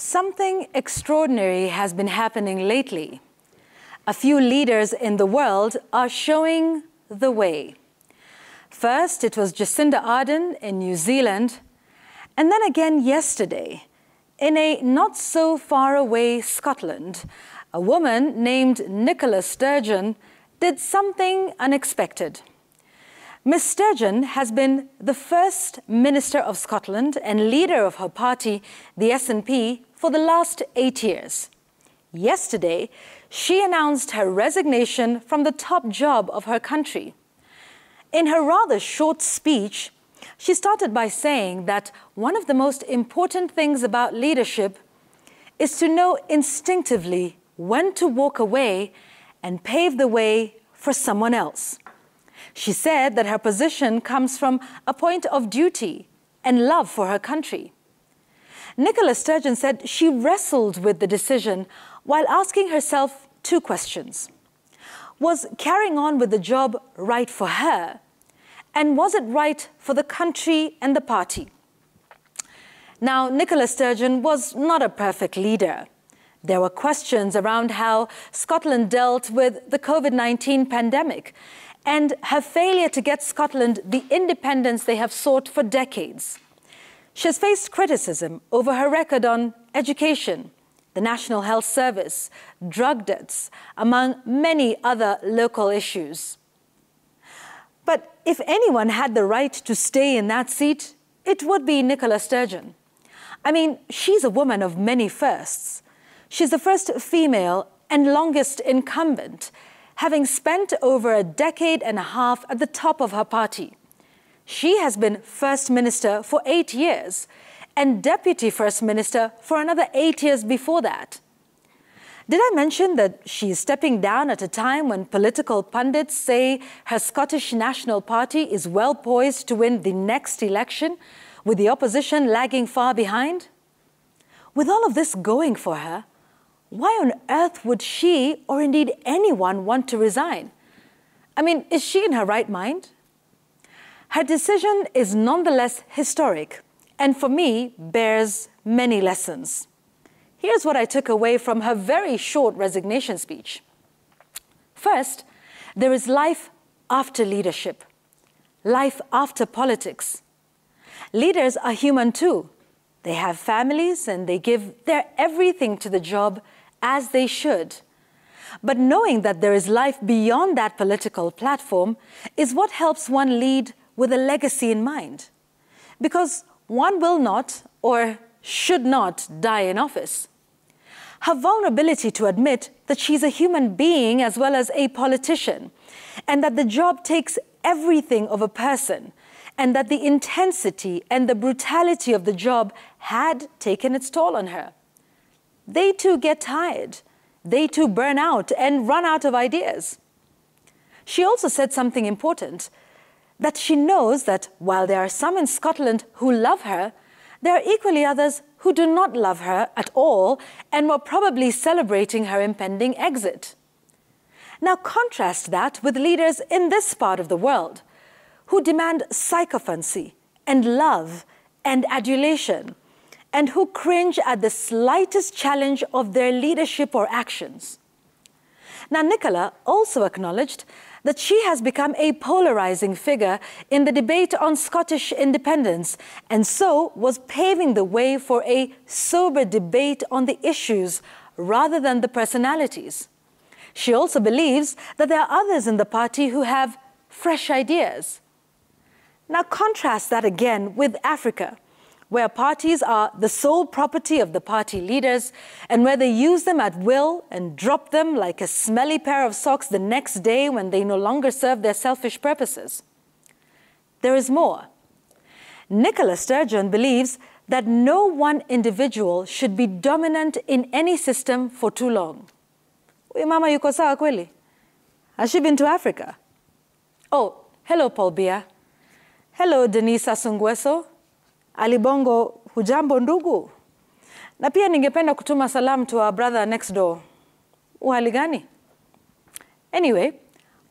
Something extraordinary has been happening lately. A few leaders in the world are showing the way. First, it was Jacinda Arden in New Zealand, and then again yesterday, in a not so far away Scotland, a woman named Nicola Sturgeon did something unexpected. Ms. Sturgeon has been the first Minister of Scotland and leader of her party, the SNP, for the last 8 years. Yesterday, she announced her resignation from the top job of her country. In her rather short speech, she started by saying that one of the most important things about leadership is to know instinctively when to walk away and pave the way for someone else. She said that her position comes from a point of duty and love for her country. Nicola Sturgeon said she wrestled with the decision while asking herself 2 questions. Was carrying on with the job right for her? And was it right for the country and the party? Now, Nicola Sturgeon was not a perfect leader. There were questions around how Scotland dealt with the COVID-19 pandemic and her failure to get Scotland the independence they have sought for decades. She has faced criticism over her record on education, the National Health Service, drug debts, among many other local issues. But if anyone had the right to stay in that seat, it would be Nicola Sturgeon. I mean, she's a woman of many firsts. She's the first female and longest incumbent, having spent over a decade and a half at the top of her party. She has been First Minister for 8 years and Deputy First Minister for another 8 years before that. Did I mention that she is stepping down at a time when political pundits say her Scottish National Party is well poised to win the next election, with the opposition lagging far behind? With all of this going for her, why on earth would she, or indeed anyone, want to resign? I mean, is she in her right mind? Her decision is nonetheless historic, and for me, bears many lessons. Here's what I took away from her very short resignation speech. First, there is life after leadership, life after politics. Leaders are human too. They have families and they give their everything to the job, as they should. But knowing that there is life beyond that political platform is what helps one lead with a legacy in mind. Because one will not, or should not, die in office. Her vulnerability to admit that she's a human being as well as a politician, and that the job takes everything of a person, and that the intensity and the brutality of the job had taken its toll on her. They too get tired. They too burn out and run out of ideas. She also said something important, that she knows that while there are some in Scotland who love her, there are equally others who do not love her at all and were probably celebrating her impending exit. Now contrast that with leaders in this part of the world who demand sycophancy and love and adulation, and who cringe at the slightest challenge of their leadership or actions. Now, Nicola also acknowledged that she has become a polarizing figure in the debate on Scottish independence, and so was paving the way for a sober debate on the issues rather than the personalities. She also believes that there are others in the party who have fresh ideas. Now, contrast that again with Africa, where parties are the sole property of the party leaders and where they use them at will and drop them like a smelly pair of socks the next day when they no longer serve their selfish purposes. There is more. Nicola Sturgeon believes that no one individual should be dominant in any system for too long. Uy, mama yuko sawa kweli? Has she been to Africa? Oh, hello, Paul Bia. Hello, Denise Asungweso. Alibongo, hujambo ndugu. Na pia ningependa kutuma salam to our brother next door. Uhali gani? Anyway,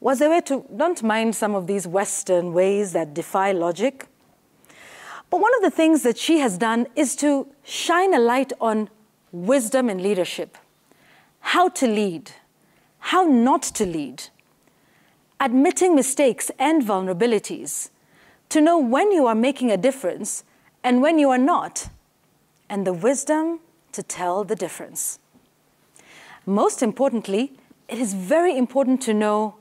wazee wetu don't mind some of these Western ways that defy logic. But one of the things that she has done is to shine a light on wisdom in leadership, how to lead, how not to lead, admitting mistakes and vulnerabilities, to know when you are making a difference and when you are not, and the wisdom to tell the difference. Most importantly, it is very important to know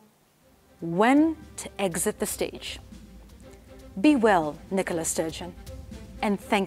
when to exit the stage. Be well, Nicola Sturgeon, and thank you.